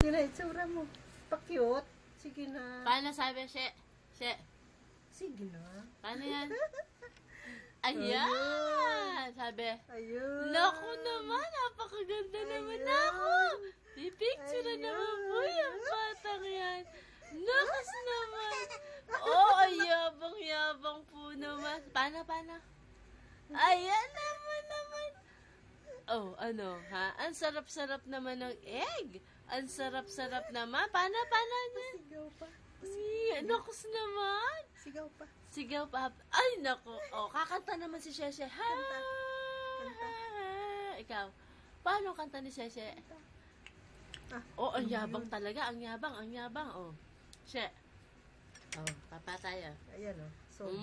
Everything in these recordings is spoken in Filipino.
Sige na, itsura mo. Pa-cute. Sige na. Paano sabi, She? Sige na. Paano yan? Ayan! Sabi, Ayun. naku naman, napakaganda naman ako. Pipicture na naman po yung batang yan. Nakas naman. Oh, yabang-yabang po naman. Paano? Ayan naman. Oh, ano, ha? Ang sarap-sarap naman ng egg. Ang sarap-sarap naman. Paano niya? Sigaw pa. Nakus naman. Sigaw pa. Ay, naku. Oh, kakanta naman si Sheshe. Ha? Kanta. Ikaw, paano kanta ni Sheshe? Oh, ang yabang talaga. Ang yabang. Oh. She. Oh, papatay. Ayan o. Sobo.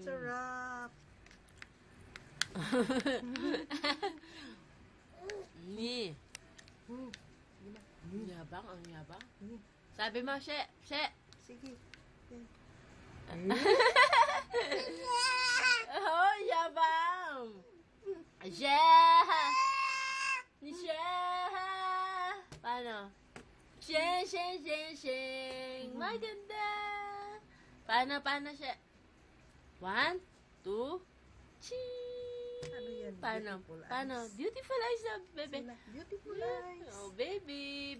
Sarap. Ni. Ang yabang. Sabi mo, She. Sige. Oh, yabang. She. Paano? Sheng. Maganda. Paano, She? 1, 2, ching. Ano yan? Paano? Beautiful eyes na, bebe. Beautiful eyes. Oh, baby.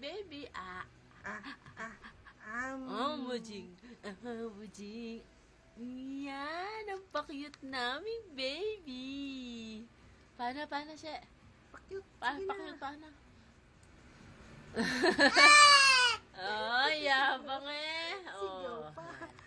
Mujing. Yan, ang pa-cute namin, baby. Paano, She? Pa-cute. Paano? Oh, yabang eh. Oh.